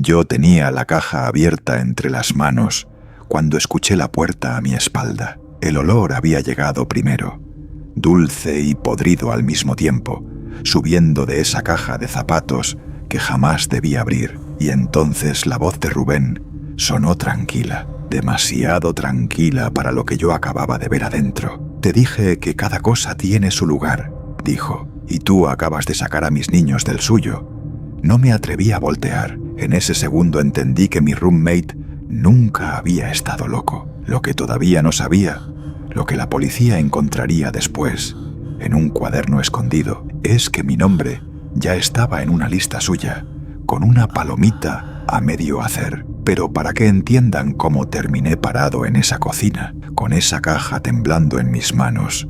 Yo tenía la caja abierta entre las manos cuando escuché la puerta a mi espalda. El olor había llegado primero, dulce y podrido al mismo tiempo, subiendo de esa caja de zapatos que jamás debí abrir. Y entonces la voz de Rubén sonó tranquila, demasiado tranquila para lo que yo acababa de ver adentro. «Te dije que cada cosa tiene su lugar», dijo, «y tú acabas de sacar a mis niños del suyo». No me atreví a voltear. En ese segundo entendí que mi roommate nunca había estado loco. Lo que todavía no sabía, lo que la policía encontraría después, en un cuaderno escondido, es que mi nombre ya estaba en una lista suya, con una palomita a medio hacer. Pero para que entiendan cómo terminé parado en esa cocina, con esa caja temblando en mis manos,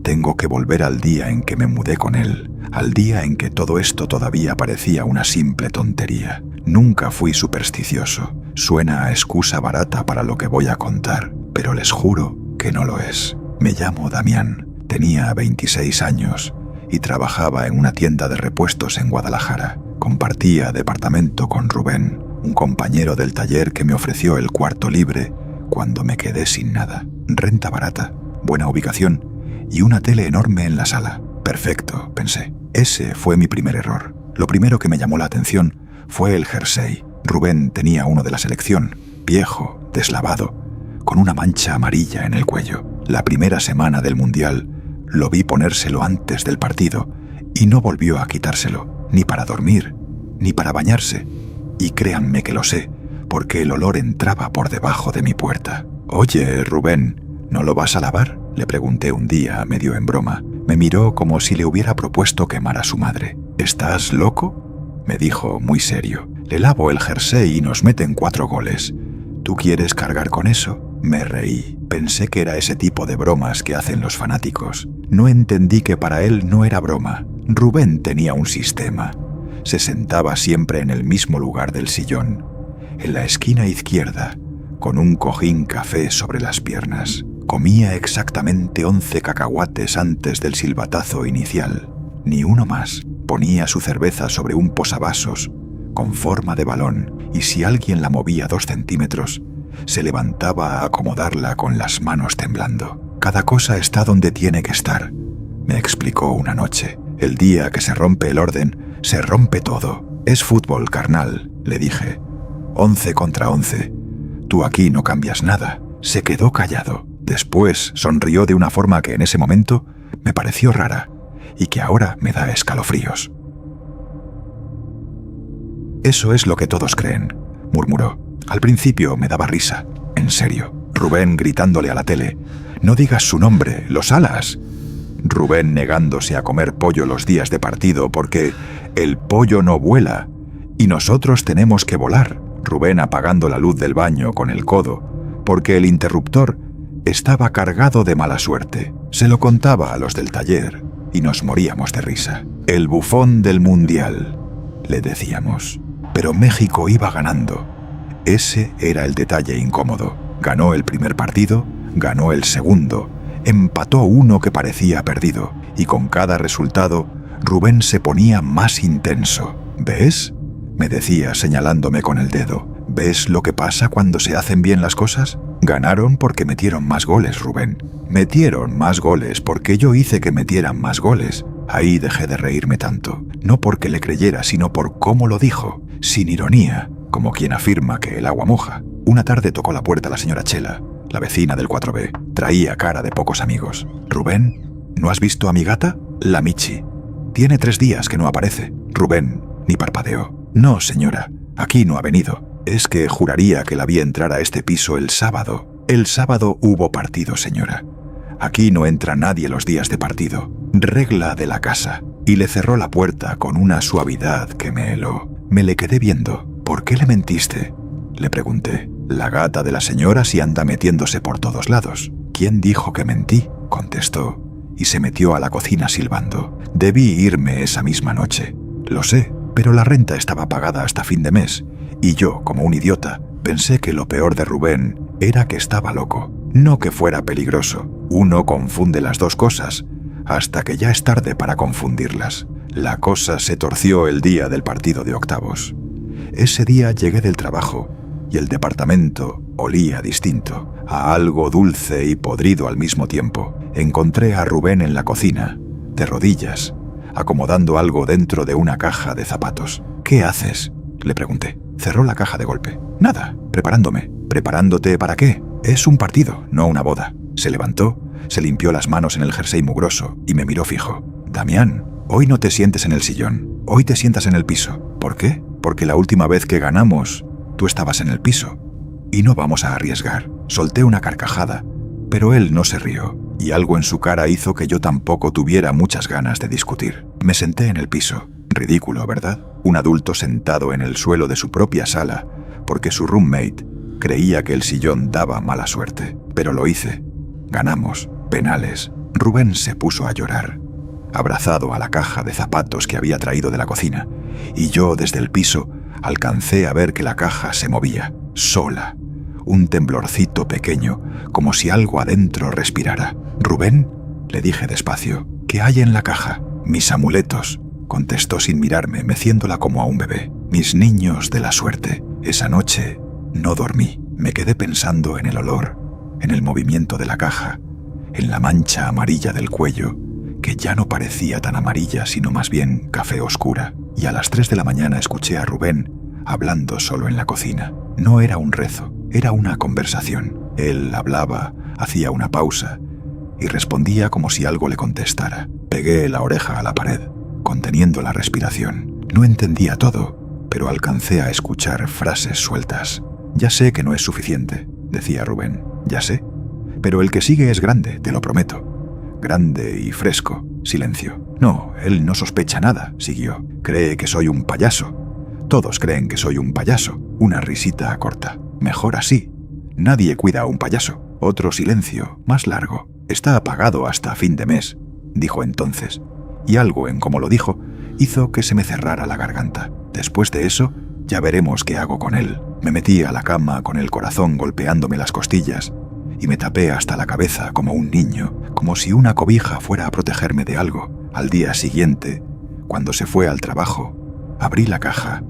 tengo que volver al día en que me mudé con él, al día en que todo esto todavía parecía una simple tontería. Nunca fui supersticioso. Suena a excusa barata para lo que voy a contar, pero les juro que no lo es. Me llamo Damián, tenía 26 años y trabajaba en una tienda de repuestos en Guadalajara. Compartía departamento con Rubén, un compañero del taller que me ofreció el cuarto libre cuando me quedé sin nada. Renta barata, buena ubicación y una tele enorme en la sala. Perfecto, pensé. Ese fue mi primer error. Lo primero que me llamó la atención fue el jersey. Rubén tenía uno de la selección, viejo, deslavado, con una mancha amarilla en el cuello. La primera semana del Mundial lo vi ponérselo antes del partido y no volvió a quitárselo, ni para dormir, ni para bañarse. Y créanme que lo sé, porque el olor entraba por debajo de mi puerta. «Oye, Rubén, ¿no lo vas a lavar?», le pregunté un día, medio en broma. Me miró como si le hubiera propuesto quemar a su madre. «¿Estás loco?», me dijo muy serio. «Le lavo el jersey y nos meten 4 goles. ¿Tú quieres cargar con eso?». Me reí. Pensé que era ese tipo de bromas que hacen los fanáticos. No entendí que para él no era broma. Rubén tenía un sistema. Se sentaba siempre en el mismo lugar del sillón, en la esquina izquierda, con un cojín café sobre las piernas. Comía exactamente 11 cacahuates antes del silbatazo inicial, ni uno más. Ponía su cerveza sobre un posavasos con forma de balón y si alguien la movía 2 centímetros, se levantaba a acomodarla con las manos temblando. «Cada cosa está donde tiene que estar», me explicó una noche. «El día que se rompe el orden, se rompe todo. Es fútbol, carnal», le dije. 11 contra 11. Tú aquí no cambias nada. Se quedó callado. Después sonrió de una forma que en ese momento me pareció rara y que ahora me da escalofríos. «Eso es lo que todos creen», murmuró. Al principio me daba risa. En serio. Rubén gritándole a la tele: «No digas su nombre, lo salas». Rubén negándose a comer pollo los días de partido porque el pollo no vuela y nosotros tenemos que volar. Rubén apagando la luz del baño con el codo porque el interruptor estaba cargado de mala suerte. Se lo contaba a los del taller y nos moríamos de risa. «El bufón del Mundial», le decíamos. Pero México iba ganando. Ese era el detalle incómodo. Ganó el primer partido, ganó el segundo, empató uno que parecía perdido, y con cada resultado, Rubén se ponía más intenso. «¿Ves?», me decía señalándome con el dedo. «¿Ves lo que pasa cuando se hacen bien las cosas? Ganaron porque metieron más goles, Rubén. Metieron más goles porque yo hice que metieran más goles». Ahí dejé de reírme tanto, no porque le creyera, sino por cómo lo dijo, sin ironía, como quien afirma que el agua moja. Una tarde tocó la puerta la señora Chela, la vecina del 4B. Traía cara de pocos amigos. «Rubén, ¿no has visto a mi gata? La Michi. Tiene 3 días que no aparece». Rubén ni parpadeó. «No, señora, aquí no ha venido. Es que juraría que la vi entrar a este piso el sábado. El sábado hubo partido, señora. Aquí no entra nadie los días de partido. Regla de la casa». Y le cerró la puerta con una suavidad que me heló. Me le quedé viendo. «¿Por qué le mentiste?», le pregunté. «La gata de la señora sí anda metiéndose por todos lados». «¿Quién dijo que mentí?», contestó, y se metió a la cocina silbando. «Debí irme esa misma noche. Lo sé, pero la renta estaba pagada hasta fin de mes, y yo, como un idiota, pensé que lo peor de Rubén era que estaba loco, no que fuera peligroso. Uno confunde las dos cosas, hasta que ya es tarde para confundirlas. La cosa se torció el día del partido de octavos. Ese día llegué del trabajo y el departamento olía distinto, a algo dulce y podrido al mismo tiempo. Encontré a Rubén en la cocina, de rodillas, acomodando algo dentro de una caja de zapatos. «¿Qué haces?», le pregunté. Cerró la caja de golpe. «Nada, preparándome». «¿Preparándote para qué? Es un partido, no una boda». Se levantó, se limpió las manos en el jersey mugroso y me miró fijo. «Damián, hoy no te sientes en el sillón, hoy te sientas en el piso». «¿Por qué?». «Porque la última vez que ganamos, tú estabas en el piso. Y no vamos a arriesgar». Solté una carcajada, pero él no se rió, y algo en su cara hizo que yo tampoco tuviera muchas ganas de discutir. Me senté en el piso. Ridículo, ¿verdad? Un adulto sentado en el suelo de su propia sala, porque su roommate creía que el sillón daba mala suerte. Pero lo hice. Ganamos. Penales. Rubén se puso a llorar, abrazado a la caja de zapatos que había traído de la cocina, y yo desde el piso alcancé a ver que la caja se movía, sola. Un temblorcito pequeño, como si algo adentro respirara. «Rubén», le dije despacio, «¿qué hay en la caja?» «Mis amuletos», contestó sin mirarme, meciéndola como a un bebé. «Mis niños de la suerte». Esa noche no dormí. Me quedé pensando en el olor, en el movimiento de la caja, en la mancha amarilla del cuello, que ya no parecía tan amarilla, sino más bien café oscura. Y a las 3 de la mañana escuché a Rubén hablando solo en la cocina. No era un rezo, era una conversación. Él hablaba, hacía una pausa y respondía como si algo le contestara. Pegué la oreja a la pared, conteniendo la respiración. No entendía todo, pero alcancé a escuchar frases sueltas. «Ya sé que no es suficiente», decía Rubén. «Ya sé. Pero el que sigue es grande, te lo prometo. Grande y fresco». Silencio. «No, él no sospecha nada», siguió. «Cree que soy un payaso. Todos creen que soy un payaso». Una risita corta. «Mejor así. Nadie cuida a un payaso». Otro silencio, más largo. «Está apagado hasta fin de mes», dijo entonces. Y algo en cómo lo dijo hizo que se me cerrara la garganta. «Después de eso, ya veremos qué hago con él». Me metí a la cama con el corazón golpeándome las costillas y me tapé hasta la cabeza como un niño, como si una cobija fuera a protegerme de algo. Al día siguiente, cuando se fue al trabajo, abrí la caja.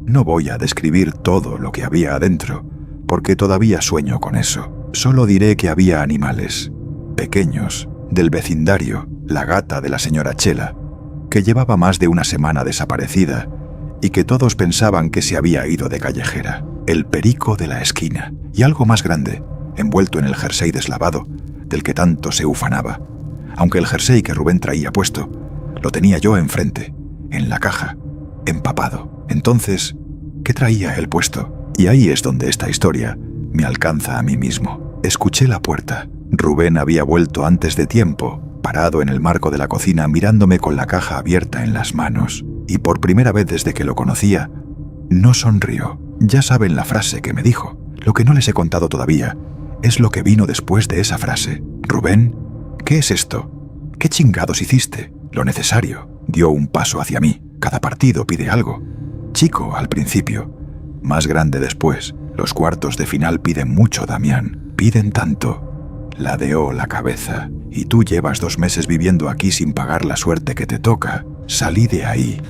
No voy a describir todo lo que había adentro, porque todavía sueño con eso. Solo diré que había animales, pequeños, del vecindario, la gata de la señora Chela, que llevaba más de una semana desaparecida y que todos pensaban que se había ido de callejera, el perico de la esquina y algo más grande, envuelto en el jersey deslavado, del que tanto se ufanaba. Aunque el jersey que Rubén traía puesto, lo tenía yo enfrente, en la caja, empapado. Entonces, ¿qué traía él puesto? Y ahí es donde esta historia me alcanza a mí mismo. Escuché la puerta. Rubén había vuelto antes de tiempo, parado en el marco de la cocina mirándome con la caja abierta en las manos. Y por primera vez desde que lo conocía, no sonrió. Ya saben la frase que me dijo. Lo que no les he contado todavía es lo que vino después de esa frase. «Rubén, ¿qué es esto? ¿Qué chingados hiciste?» «Lo necesario». Dio un paso hacia mí. Cada partido pide algo. Chico al principio, más grande después. Los cuartos de final piden mucho, Damián. Piden tanto. Ladeó la cabeza. «Y tú llevas 2 meses viviendo aquí sin pagar la suerte que te toca». Salí de ahí.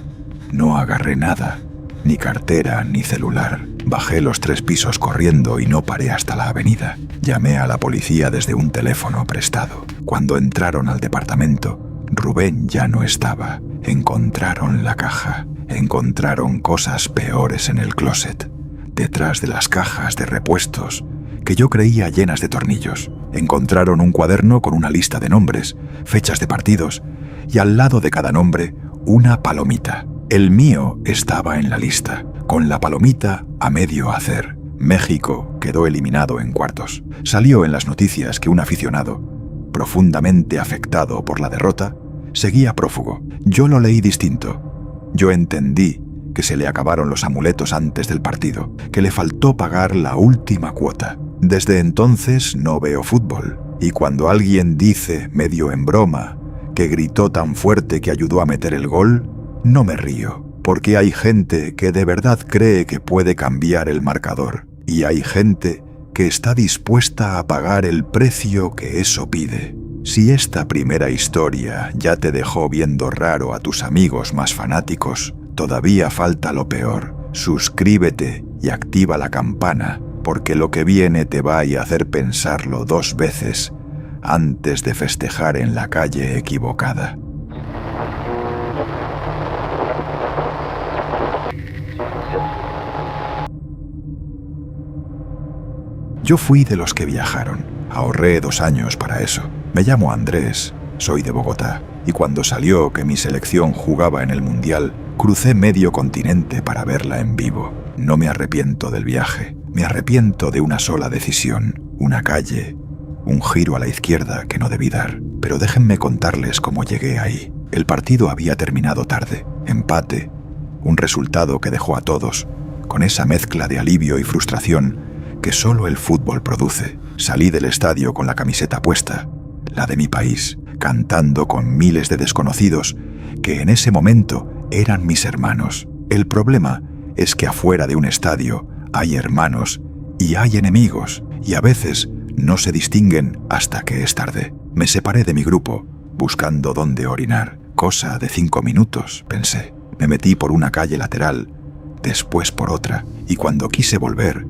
No agarré nada. Ni cartera, ni celular. Bajé los 3 pisos corriendo y no paré hasta la avenida. Llamé a la policía desde un teléfono prestado. Cuando entraron al departamento, Rubén ya no estaba. Encontraron la caja. Encontraron cosas peores en el closet, detrás de las cajas de repuestos que yo creía llenas de tornillos. Encontraron un cuaderno con una lista de nombres, fechas de partidos, y al lado de cada nombre, una palomita. El mío estaba en la lista, con la palomita a medio hacer. México quedó eliminado en cuartos. Salió en las noticias que un aficionado, profundamente afectado por la derrota, seguía prófugo. Yo lo leí distinto. Yo entendí que se le acabaron los amuletos antes del partido, que le faltó pagar la última cuota. Desde entonces no veo fútbol, y cuando alguien dice, medio en broma, que gritó tan fuerte que ayudó a meter el gol, no me río, porque hay gente que de verdad cree que puede cambiar el marcador, y hay gente que está dispuesta a pagar el precio que eso pide. Si esta primera historia ya te dejó viendo raro a tus amigos más fanáticos, todavía falta lo peor. Suscríbete y activa la campana, porque lo que viene te va a hacer pensarlo 2 veces antes de festejar en la calle equivocada. Yo fui de los que viajaron. Ahorré 2 años para eso. Me llamo Andrés, soy de Bogotá, y cuando salió que mi selección jugaba en el Mundial, crucé medio continente para verla en vivo. No me arrepiento del viaje, me arrepiento de una sola decisión, una calle, un giro a la izquierda que no debí dar. Pero déjenme contarles cómo llegué ahí. El partido había terminado tarde, empate, un resultado que dejó a todos con esa mezcla de alivio y frustración que solo el fútbol produce. Salí del estadio con la camiseta puesta, la de mi país, cantando con miles de desconocidos que en ese momento eran mis hermanos. El problema es que afuera de un estadio hay hermanos y hay enemigos, y a veces no se distinguen hasta que es tarde. Me separé de mi grupo, buscando dónde orinar. Cosa de 5 minutos, pensé. Me metí por una calle lateral, después por otra, y cuando quise volver,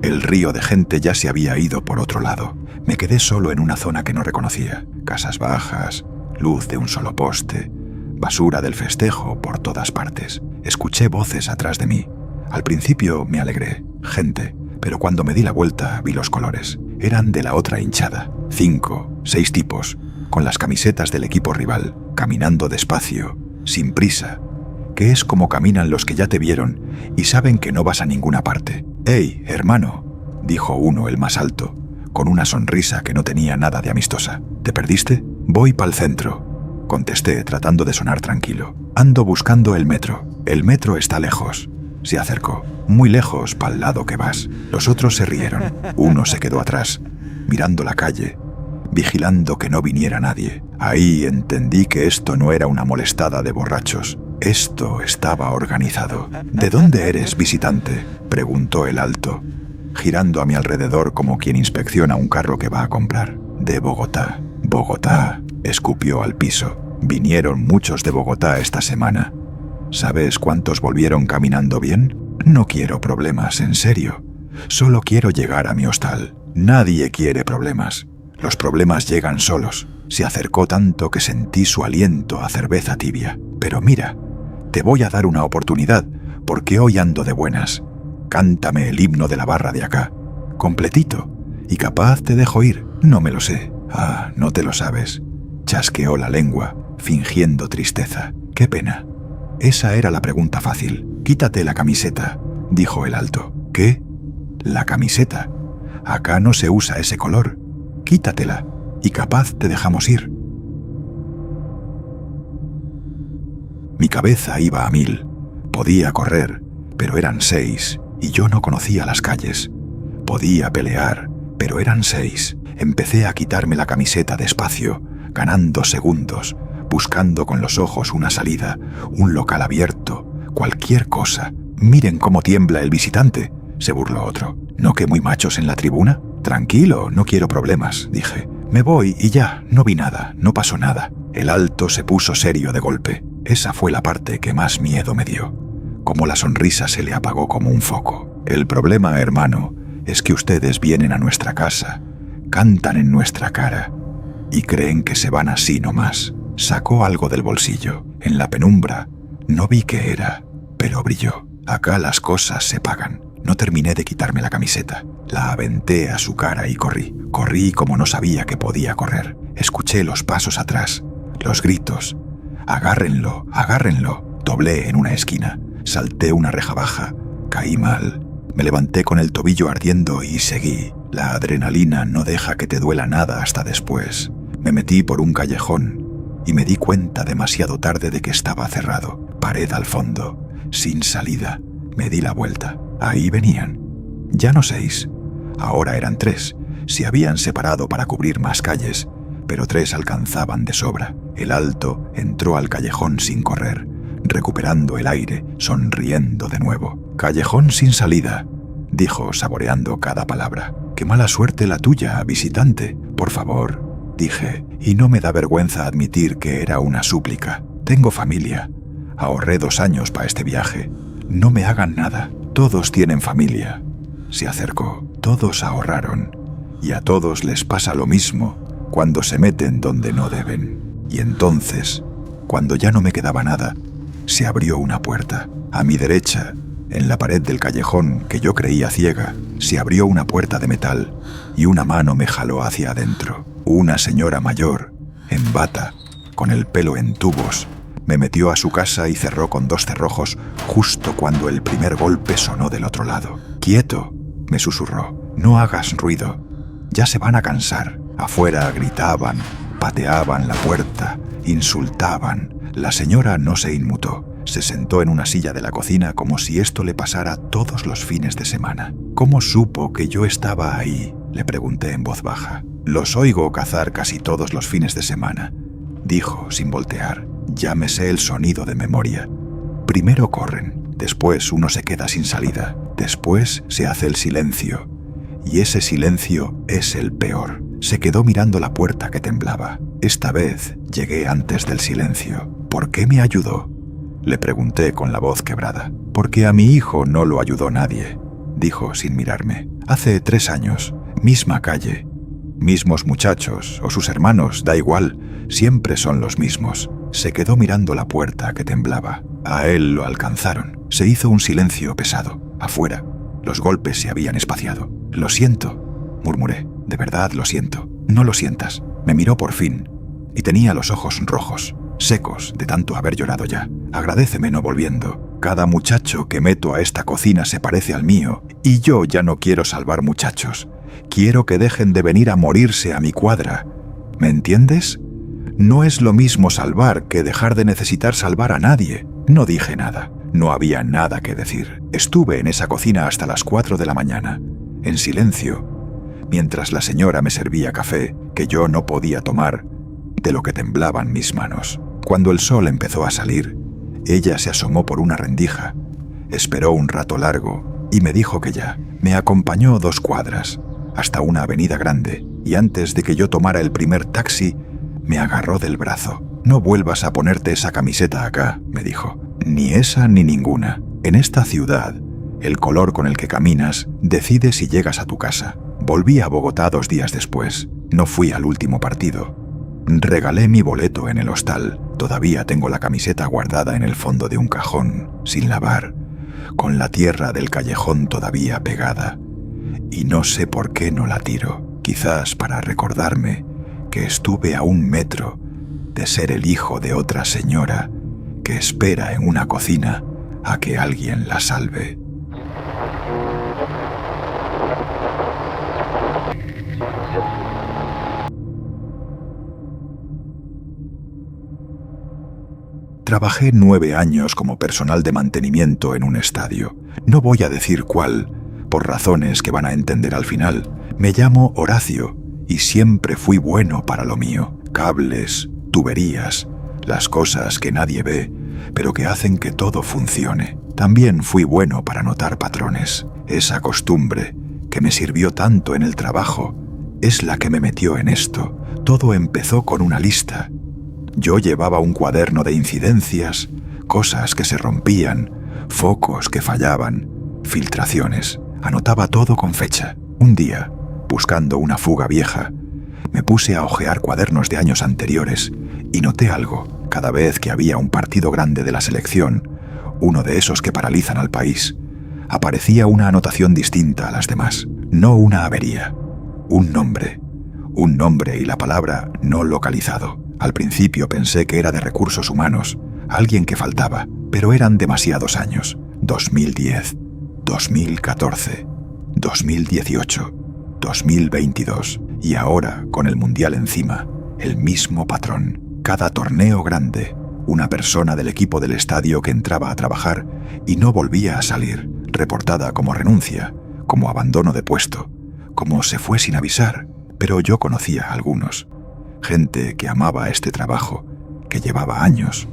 el río de gente ya se había ido por otro lado. Me quedé solo en una zona que no reconocía. Casas bajas, luz de un solo poste, basura del festejo por todas partes. Escuché voces atrás de mí. Al principio me alegré, gente, pero cuando me di la vuelta vi los colores. Eran de la otra hinchada. 5, 6 tipos, con las camisetas del equipo rival, caminando despacio, sin prisa, que es como caminan los que ya te vieron y saben que no vas a ninguna parte. «Hey, hermano», dijo uno, el más alto, con una sonrisa que no tenía nada de amistosa. «¿Te perdiste?» «Voy pa'l centro», contesté tratando de sonar tranquilo. «Ando buscando el metro. El metro está lejos». Se acercó. «Muy lejos pa'l lado que vas». Los otros se rieron. Uno se quedó atrás, mirando la calle, vigilando que no viniera nadie. Ahí entendí que esto no era una molestada de borrachos. Esto estaba organizado. «¿De dónde eres, visitante?», preguntó el alto, girando a mi alrededor como quien inspecciona un carro que va a comprar. «De Bogotá». «Bogotá», escupió al piso. «Vinieron muchos de Bogotá esta semana. ¿Sabes cuántos volvieron caminando bien? No quiero problemas, en serio. Solo quiero llegar a mi hostal. Nadie quiere problemas. Los problemas llegan solos». Se acercó tanto que sentí su aliento a cerveza tibia. «Pero mira, te voy a dar una oportunidad, porque hoy ando de buenas. Cántame el himno de la barra de acá, completito, y capaz te dejo ir». «No me lo sé». «Ah, no te lo sabes». Chasqueó la lengua, fingiendo tristeza. «Qué pena». Esa era la pregunta fácil. «Quítate la camiseta», dijo el alto. «¿Qué?» «La camiseta. Acá no se usa ese color. Quítatela, y capaz te dejamos ir». Mi cabeza iba a 1000. Podía correr, pero eran 6, y yo no conocía las calles. Podía pelear, pero eran 6. Empecé a quitarme la camiseta despacio, ganando segundos, buscando con los ojos una salida, un local abierto, cualquier cosa. «Miren cómo tiembla el visitante», se burló otro. «¿No que muy machos en la tribuna?» «Tranquilo, no quiero problemas», dije. «Me voy y ya, no vi nada, no pasó nada». El alto se puso serio de golpe. Esa fue la parte que más miedo me dio. Como la sonrisa se le apagó como un foco. «El problema, hermano, es que ustedes vienen a nuestra casa, cantan en nuestra cara y creen que se van así nomás». Sacó algo del bolsillo. En la penumbra no vi qué era, pero brilló. «Acá las cosas se pagan». No terminé de quitarme la camiseta. La aventé a su cara y corrí. Corrí como no sabía que podía correr. Escuché los pasos atrás, los gritos. «Agárrenlo, agárrenlo». Doblé en una esquina. Salté una reja baja. Caí mal. Me levanté con el tobillo ardiendo y seguí. La adrenalina no deja que te duela nada hasta después. Me metí por un callejón y me di cuenta demasiado tarde de que estaba cerrado. Pared al fondo, sin salida. Me di la vuelta. Ahí venían. Ya no 6. Ahora eran 3. Se habían separado para cubrir más calles, pero 3 alcanzaban de sobra. El alto entró al callejón sin correr, recuperando el aire, sonriendo de nuevo. «Callejón sin salida», dijo saboreando cada palabra. «Qué mala suerte la tuya, visitante. Por favor, dije, y no me da vergüenza admitir que era una súplica. Tengo familia. Ahorré 2 años para este viaje. No me hagan nada. Todos tienen familia. Se acercó. Todos ahorraron. Y a todos les pasa lo mismo cuando se meten donde no deben. Y entonces, cuando ya no me quedaba nada, se abrió una puerta. A mi derecha, en la pared del callejón que yo creía ciega, se abrió una puerta de metal y una mano me jaló hacia adentro. Una señora mayor, en bata, con el pelo en tubos, me metió a su casa y cerró con 2 cerrojos justo cuando el primer golpe sonó del otro lado. «Quieto», me susurró, «no hagas ruido. Ya se van a cansar». Afuera gritaban, pateaban la puerta, insultaban. La señora no se inmutó. Se sentó en una silla de la cocina como si esto le pasara todos los fines de semana. «¿Cómo supo que yo estaba ahí?», le pregunté en voz baja. «Los oigo cazar casi todos los fines de semana», dijo sin voltear. «Ya me sé el sonido de memoria. Primero corren, después uno se queda sin salida, después se hace el silencio. Y ese silencio es el peor». Se quedó mirando la puerta que temblaba. Esta vez llegué antes del silencio. «¿Por qué me ayudó?», le pregunté con la voz quebrada. «Porque a mi hijo no lo ayudó nadie», dijo sin mirarme. «Hace 3 años, misma calle, mismos muchachos o sus hermanos, da igual, siempre son los mismos». Se quedó mirando la puerta que temblaba. A él lo alcanzaron. Se hizo un silencio pesado. Afuera, los golpes se habían espaciado. «Lo siento», murmuré. «De verdad lo siento». «No lo sientas». Me miró por fin y tenía los ojos rojos, secos de tanto haber llorado ya. «Agradéceme no volviendo. Cada muchacho que meto a esta cocina se parece al mío y yo ya no quiero salvar muchachos. Quiero que dejen de venir a morirse a mi cuadra. ¿Me entiendes? No es lo mismo salvar que dejar de necesitar salvar a nadie». No dije nada. No había nada que decir. Estuve en esa cocina hasta las 4 de la mañana, en silencio, mientras la señora me servía café que yo no podía tomar de lo que temblaban mis manos. Cuando el sol empezó a salir, ella se asomó por una rendija, esperó un rato largo y me dijo que ya. Me acompañó 2 cuadras, hasta una avenida grande, y antes de que yo tomara el primer taxi, me agarró del brazo. «No vuelvas a ponerte esa camiseta acá», me dijo. «Ni esa ni ninguna. En esta ciudad, el color con el que caminas decide si llegas a tu casa». Volví a Bogotá 2 días después. No fui al último partido. Regalé mi boleto en el hostal. Todavía tengo la camiseta guardada en el fondo de un cajón, sin lavar, con la tierra del callejón todavía pegada. Y no sé por qué no la tiro. Quizás para recordarme que estuve a 1 metro de ser el hijo de otra señora que espera en una cocina a que alguien la salve. Trabajé 9 años como personal de mantenimiento en un estadio. No voy a decir cuál, por razones que van a entender al final. Me llamo Horacio y siempre fui bueno para lo mío. Cables, tuberías, las cosas que nadie ve, pero que hacen que todo funcione. También fui bueno para notar patrones. Esa costumbre que me sirvió tanto en el trabajo es la que me metió en esto. Todo empezó con una lista. Yo llevaba un cuaderno de incidencias, cosas que se rompían, focos que fallaban, filtraciones. Anotaba todo con fecha. Un día, buscando una fuga vieja, me puse a hojear cuadernos de años anteriores y noté algo. Cada vez que había un partido grande de la selección, uno de esos que paralizan al país, aparecía una anotación distinta a las demás. No una avería, un nombre y la palabra no localizado. Al principio pensé que era de recursos humanos, alguien que faltaba, pero eran demasiados años. 2010, 2014, 2018, 2022 y ahora, con el Mundial encima, el mismo patrón. Cada torneo grande, una persona del equipo del estadio que entraba a trabajar y no volvía a salir, reportada como renuncia, como abandono de puesto, como se fue sin avisar, pero yo conocía a algunos. Gente que amaba este trabajo, que llevaba años.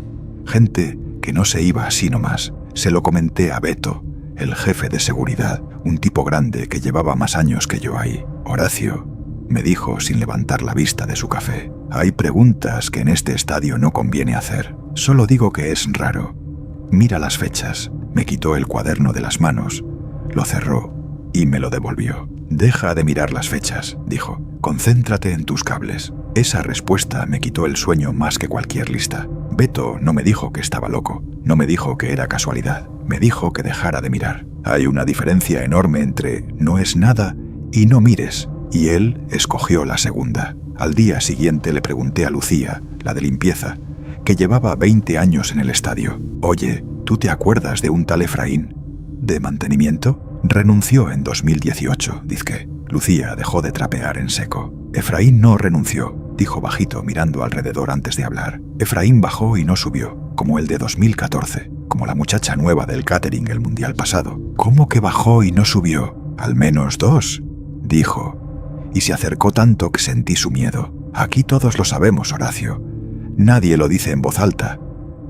Gente que no se iba así nomás. Se lo comenté a Beto, el jefe de seguridad, un tipo grande que llevaba más años que yo ahí. Horacio, me dijo sin levantar la vista de su café. Hay preguntas que en este estadio no conviene hacer. Solo digo que es raro. Mira las fechas. Me quitó el cuaderno de las manos, lo cerró y me lo devolvió. Deja de mirar las fechas, dijo. Concéntrate en tus cables. Esa respuesta me quitó el sueño más que cualquier lista. Beto no me dijo que estaba loco, no me dijo que era casualidad, me dijo que dejara de mirar. Hay una diferencia enorme entre no es nada y no mires, y él escogió la segunda. Al día siguiente le pregunté a Lucía, la de limpieza, que llevaba 20 años en el estadio. Oye, ¿tú te acuerdas de un tal Efraín? ¿De mantenimiento? Renunció en 2018, dizque. Lucía dejó de trapear en seco. Efraín no renunció, dijo bajito mirando alrededor antes de hablar. Efraín bajó y no subió, como el de 2014, como la muchacha nueva del catering el mundial pasado. ¿Cómo que bajó y no subió? Al menos 2, dijo. Y se acercó tanto que sentí su miedo. Aquí todos lo sabemos, Horacio. Nadie lo dice en voz alta.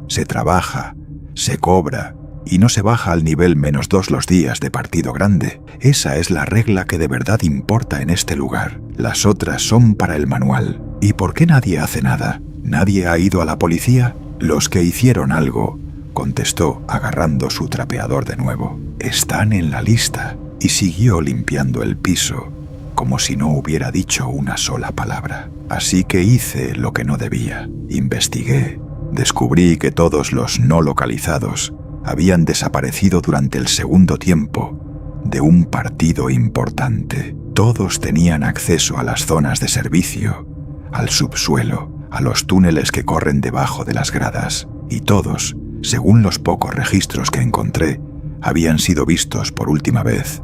Se trabaja, se cobra y no se baja al nivel -2 los días de partido grande. Esa es la regla que de verdad importa en este lugar. Las otras son para el manual. ¿Y por qué nadie hace nada? ¿Nadie ha ido a la policía? Los que hicieron algo, contestó agarrando su trapeador de nuevo. Están en la lista. Y siguió limpiando el piso, como si no hubiera dicho una sola palabra. Así que hice lo que no debía. Investigué. Descubrí que todos los no localizados habían desaparecido durante el segundo tiempo de un partido importante. Todos tenían acceso a las zonas de servicio, al subsuelo, a los túneles que corren debajo de las gradas, y todos, según los pocos registros que encontré, habían sido vistos por última vez,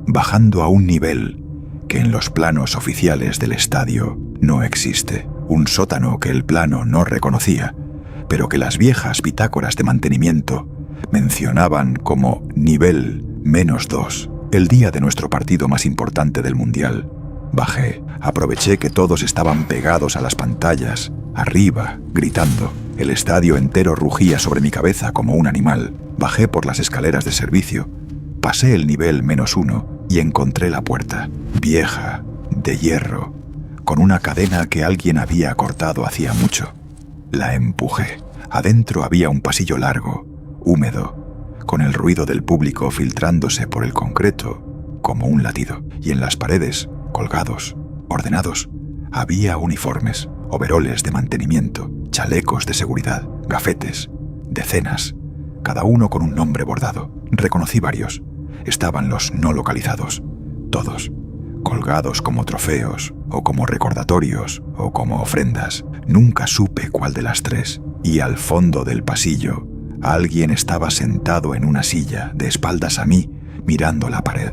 bajando a un nivel que en los planos oficiales del estadio no existe, un sótano que el plano no reconocía, pero que las viejas bitácoras de mantenimiento mencionaban como nivel -2. El día de nuestro partido más importante del Mundial, bajé, aproveché que todos estaban pegados a las pantallas, arriba, gritando. El estadio entero rugía sobre mi cabeza como un animal. Bajé por las escaleras de servicio, pasé el nivel -1 y encontré la puerta, vieja, de hierro, con una cadena que alguien había cortado hacía mucho. La empujé. Adentro había un pasillo largo, húmedo, con el ruido del público filtrándose por el concreto como un latido. Y en las paredes, colgados, ordenados, había uniformes, overoles de mantenimiento, chalecos de seguridad, gafetes, decenas, cada uno con un nombre bordado. Reconocí varios. Estaban los no localizados, todos, colgados como trofeos, o como recordatorios, o como ofrendas. Nunca supe cuál de las tres. Y al fondo del pasillo, alguien estaba sentado en una silla, de espaldas a mí, mirando la pared.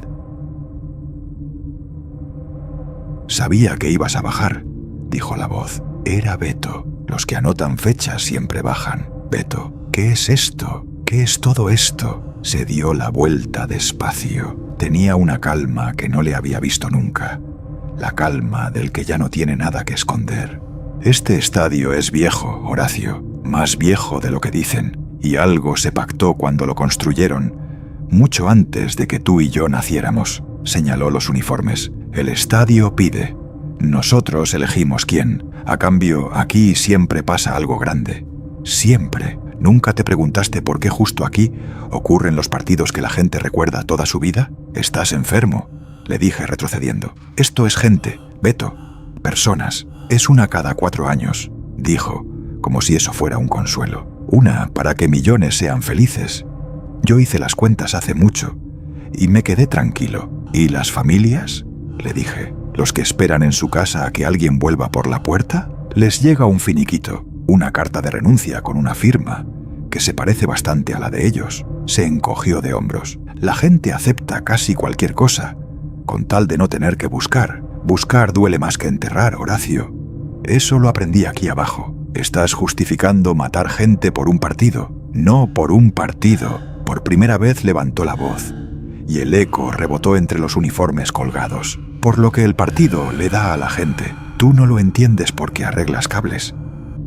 Sabía que ibas a bajar, dijo la voz. Era Beto. Los que anotan fechas siempre bajan. Beto, ¿qué es esto? ¿Qué es todo esto? Se dio la vuelta despacio. Tenía una calma que no le había visto nunca. La calma del que ya no tiene nada que esconder. Este estadio es viejo, Horacio, más viejo de lo que dicen, y algo se pactó cuando lo construyeron, mucho antes de que tú y yo naciéramos, señaló los uniformes. El estadio pide. Nosotros elegimos quién. A cambio, aquí siempre pasa algo grande. Siempre. ¿Nunca te preguntaste por qué justo aquí ocurren los partidos que la gente recuerda toda su vida? Estás enfermo, le dije retrocediendo. Esto es gente, Beto, personas. Es una cada 4 años, dijo, como si eso fuera un consuelo. Una para que millones sean felices. Yo hice las cuentas hace mucho y me quedé tranquilo. ¿Y las familias?, le dije. ¿Los que esperan en su casa a que alguien vuelva por la puerta? Les llega un finiquito, una carta de renuncia con una firma, que se parece bastante a la de ellos. Se encogió de hombros. La gente acepta casi cualquier cosa, con tal de no tener que buscar. Buscar duele más que enterrar, Horacio. Eso lo aprendí aquí abajo. Estás justificando matar gente por un partido. No por un partido. Por primera vez levantó la voz, y el eco rebotó entre los uniformes colgados. Por lo que el partido le da a la gente. Tú no lo entiendes porque arreglas cables.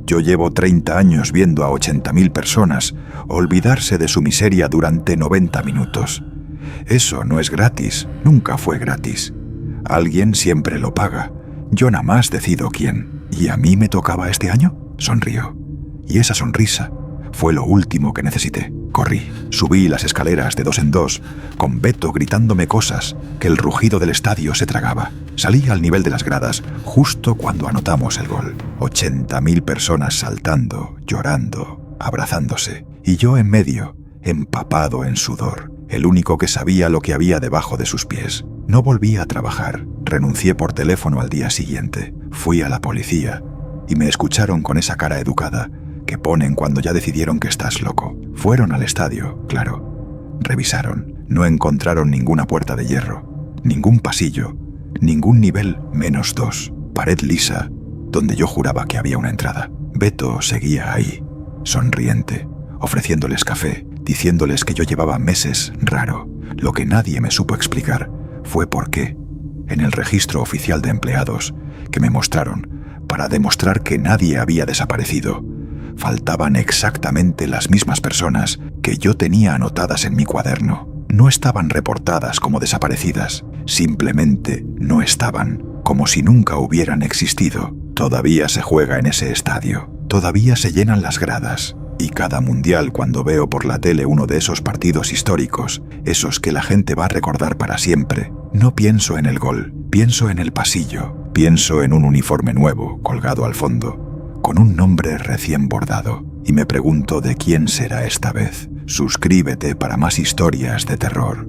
Yo llevo 30 años viendo a 80.000 personas olvidarse de su miseria durante 90 minutos. Eso no es gratis, nunca fue gratis. Alguien siempre lo paga, Yo nada más decido quién. ¿Y a mí me tocaba este año? Sonrió. Y esa sonrisa fue lo último que necesité. Corrí, subí las escaleras de 2 en 2, con Beto gritándome cosas que el rugido del estadio se tragaba. Salí al nivel de las gradas justo cuando anotamos el gol. 80.000 personas saltando, llorando, abrazándose. Y yo en medio, empapado en sudor, el único que sabía lo que había debajo de sus pies. No volví a trabajar, renuncié por teléfono al día siguiente. Fui a la policía y me escucharon con esa cara educada que ponen cuando ya decidieron que estás loco. Fueron al estadio, claro. Revisaron. No encontraron ninguna puerta de hierro, ningún pasillo, ningún nivel -2, pared lisa, donde yo juraba que había una entrada. Beto seguía ahí, sonriente, ofreciéndoles café, diciéndoles que yo llevaba meses raro. Lo que nadie me supo explicar fue por qué, en el registro oficial de empleados que me mostraron para demostrar que nadie había desaparecido, faltaban exactamente las mismas personas que yo tenía anotadas en mi cuaderno. No estaban reportadas como desaparecidas, simplemente no estaban, como si nunca hubieran existido. Todavía se juega en ese estadio, todavía se llenan las gradas, y cada mundial cuando veo por la tele uno de esos partidos históricos, esos que la gente va a recordar para siempre, no pienso en el gol, pienso en el pasillo, pienso en un uniforme nuevo colgado al fondo, con un nombre recién bordado, y me pregunto de quién será esta vez. Suscríbete para más historias de terror.